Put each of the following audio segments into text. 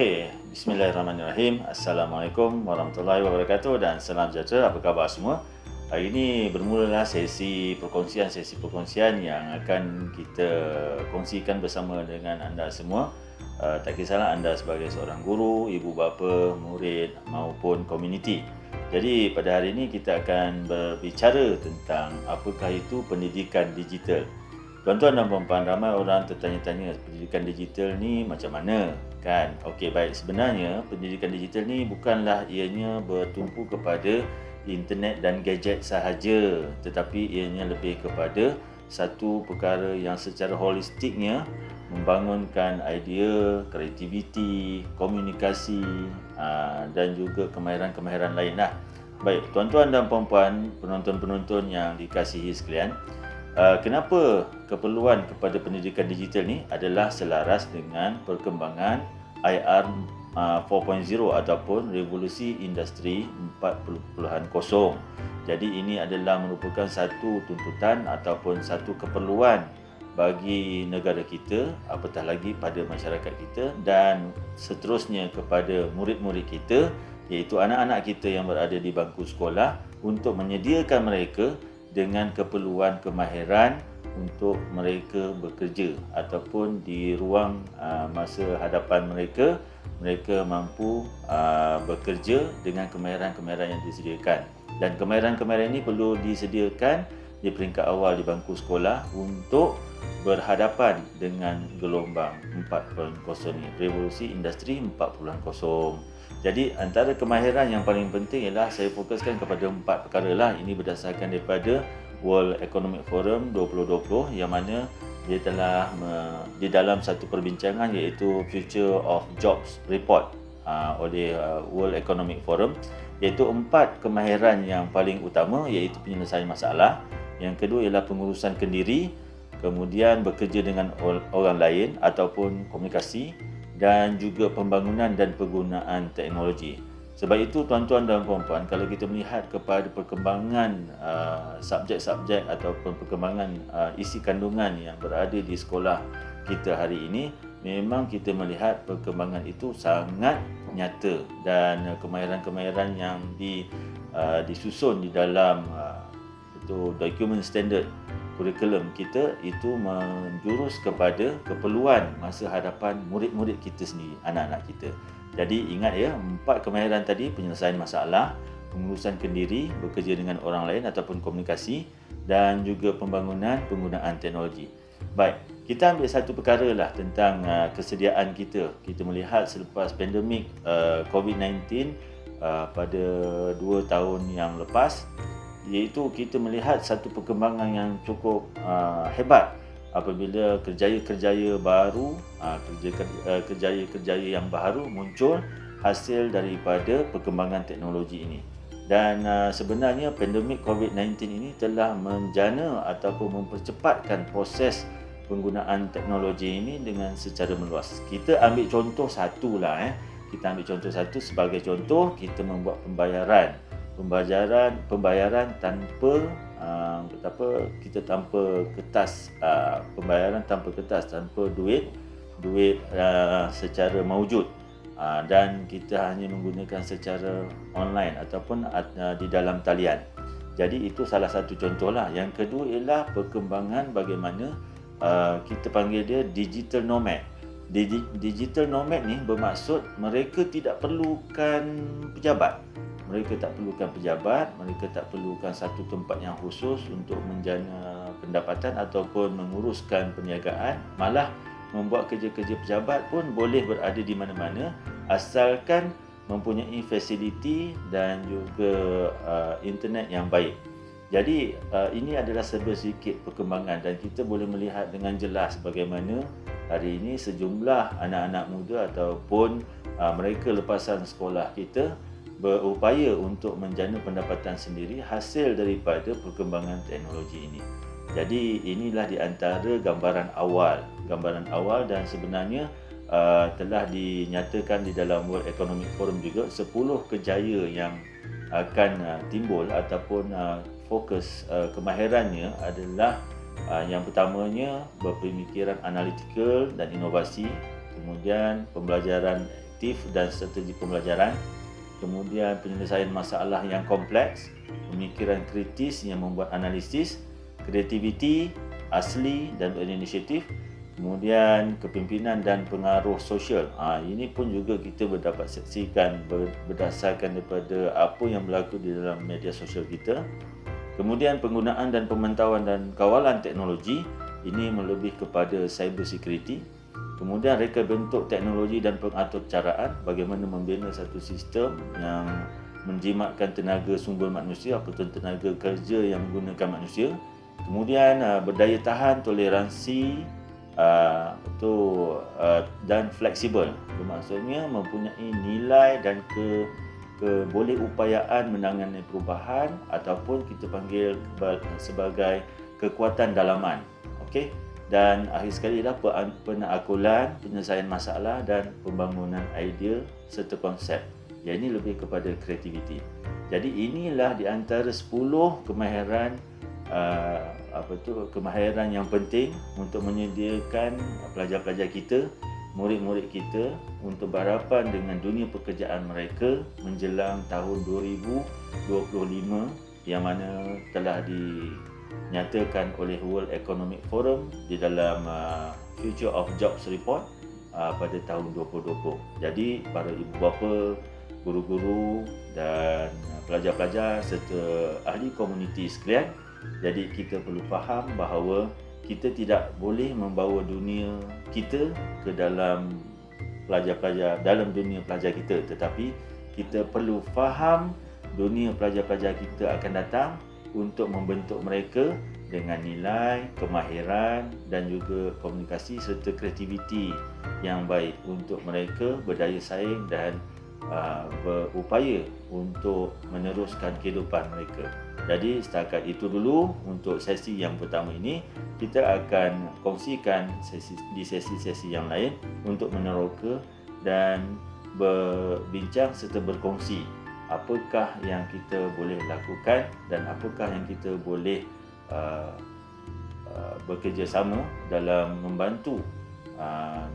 Okey, bismillahirrahmanirrahim. Assalamualaikum warahmatullahi wabarakatuh dan salam sejahtera. Apa khabar semua? Hari ini bermulalah sesi perkongsian yang akan kita kongsikan bersama dengan anda semua. Tak kisahlah anda sebagai seorang guru, ibu bapa, murid maupun komuniti. Jadi pada hari ini kita akan berbicara tentang apakah itu pendidikan digital. Tuan-tuan dan puan-puan, ramai orang tertanya-tanya pendidikan digital ni macam mana, kan? Okey, baik. Sebenarnya pendidikan digital ni bukanlah ianya bertumpu kepada internet dan gadget sahaja, tetapi ianya lebih kepada satu perkara yang secara holistiknya membangunkan idea, kreativiti, komunikasi dan juga kemahiran-kemahiran lain lah. Baik, tuan-tuan dan puan-puan, penonton-penonton yang dikasihi sekalian, kenapa keperluan kepada pendidikan digital ni adalah selaras dengan perkembangan IR 4.0 ataupun revolusi industri 4.0. Jadi ini adalah merupakan satu tuntutan ataupun satu keperluan bagi negara kita, apatah lagi pada masyarakat kita dan seterusnya kepada murid-murid kita, iaitu anak-anak kita yang berada di bangku sekolah, untuk menyediakan mereka dengan keperluan kemahiran untuk mereka bekerja ataupun di ruang masa hadapan mereka mampu bekerja dengan kemahiran-kemahiran yang disediakan. Dan kemahiran-kemahiran ini perlu disediakan di peringkat awal di bangku sekolah untuk berhadapan dengan gelombang 4.0 ni, revolusi industri 4.0. Jadi antara kemahiran yang paling penting ialah saya fokuskan kepada 4 perkara lah. Ini berdasarkan daripada World Economic Forum 2020 yang mana dia telah di dalam satu perbincangan iaitu Future of Jobs Report oleh World Economic Forum, iaitu 4 kemahiran yang paling utama, iaitu penyelesaian masalah. Yang kedua ialah pengurusan kendiri, kemudian bekerja dengan orang lain ataupun komunikasi, dan juga pembangunan dan penggunaan teknologi. Sebab itu tuan-tuan dan puan-puan, kalau kita melihat kepada perkembangan subjek-subjek ataupun perkembangan isi kandungan yang berada di sekolah kita hari ini, memang kita melihat perkembangan itu sangat nyata dan kemahiran-kemahiran yang disusun di dalam itu document standard kurikulum kita itu menjurus kepada keperluan masa hadapan murid-murid kita sendiri, anak-anak kita. Jadi ingat ya, 4 kemahiran tadi: penyelesaian masalah, pengurusan kendiri, bekerja dengan orang lain ataupun komunikasi, dan juga pembangunan penggunaan teknologi. Baik, kita ambil satu perkara lah tentang kesediaan kita. Kita melihat selepas pandemik COVID-19 pada 2 tahun yang lepas, iaitu kita melihat satu perkembangan yang cukup hebat apabila kerjaya-kerjaya baru, kerjaya-kerjaya yang baru muncul hasil daripada perkembangan teknologi ini. Dan sebenarnya pandemik COVID-19 ini telah menjana ataupun mempercepatkan proses penggunaan teknologi ini dengan secara meluas. Kita ambil contoh satu lah. Kita ambil contoh satu. Sebagai contoh, kita membuat pembayaran tanpa tanpa kertas, pembayaran tanpa kertas, tanpa duit secara maujud, dan kita hanya menggunakan secara online ataupun di dalam talian. Jadi itu salah satu contohlah. Yang kedua ialah perkembangan bagaimana kita panggil dia digital nomad. Digital nomad ni bermaksud mereka tidak perlukan pejabat. Mereka tak perlukan satu tempat yang khusus untuk menjana pendapatan ataupun menguruskan perniagaan. Malah membuat kerja-kerja pejabat pun boleh berada di mana-mana asalkan mempunyai fasiliti dan juga internet yang baik. Jadi ini adalah sedikit perkembangan dan kita boleh melihat dengan jelas bagaimana hari ini sejumlah anak-anak muda ataupun mereka lepasan sekolah kita berupaya untuk menjana pendapatan sendiri hasil daripada perkembangan teknologi ini. Jadi inilah di antara gambaran awal dan sebenarnya telah dinyatakan di dalam World Economic Forum juga 10 kejayaan yang akan timbul ataupun fokus kemahirannya adalah yang pertamanya berpemikiran analitikal dan inovasi, kemudian pembelajaran efektif dan strategi pembelajaran, kemudian penyelesaian masalah yang kompleks, pemikiran kritis yang membuat analisis, kreativiti, asli dan berinisiatif, kemudian kepimpinan dan pengaruh sosial. Ini pun juga kita dapat saksikan berdasarkan daripada apa yang berlaku di dalam media sosial kita. Kemudian penggunaan dan pemantauan dan kawalan teknologi, ini melebih kepada cyber security. Kemudian reka bentuk teknologi dan pengaturcaraan, bagaimana membina satu sistem yang menjimatkan tenaga sumber manusia atau tenaga kerja yang menggunakan manusia. Kemudian berdaya tahan, toleransi dan fleksibel. Maksudnya mempunyai nilai dan boleh upayaan menangani perubahan ataupun kita panggil sebagai kekuatan dalaman. Okey. Dan akhir sekali adalah penakakulan, penyelesaian masalah dan pembangunan idea serta konsep. Yang ini lebih kepada kreativiti. Jadi inilah di antara 10 kemahiran kemahiran yang penting untuk menyediakan pelajar-pelajar kita, murid-murid kita untuk berhadapan dengan dunia pekerjaan mereka menjelang tahun 2025 yang mana telah dinyatakan oleh World Economic Forum di dalam Future of Jobs Report pada tahun 2020. Jadi para ibu bapa, guru-guru dan pelajar-pelajar serta ahli komuniti sekalian, jadi kita perlu faham bahawa kita tidak boleh membawa dunia kita ke dalam dunia pelajar kita, tetapi kita perlu faham dunia pelajar-pelajar kita akan datang untuk membentuk mereka dengan nilai, kemahiran dan juga komunikasi serta kreativiti yang baik untuk mereka berdaya saing dan berupaya untuk meneruskan kehidupan mereka. Jadi setakat itu dulu untuk sesi yang pertama ini. Kita akan kongsikan di sesi-sesi yang lain untuk meneroka dan berbincang serta berkongsi apakah yang kita boleh lakukan dan apakah yang kita boleh bekerjasama dalam membantu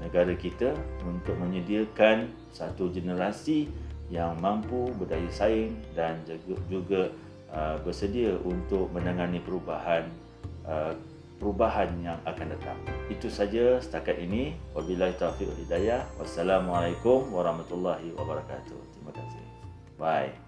negara kita untuk menyediakan satu generasi yang mampu berdaya saing dan juga bersedia untuk menangani perubahan yang akan datang. Itu saja setakat ini. Wabillahi taufiq wal hidayah. Wassalamualaikum warahmatullahi wabarakatuh. Terima kasih. Bye.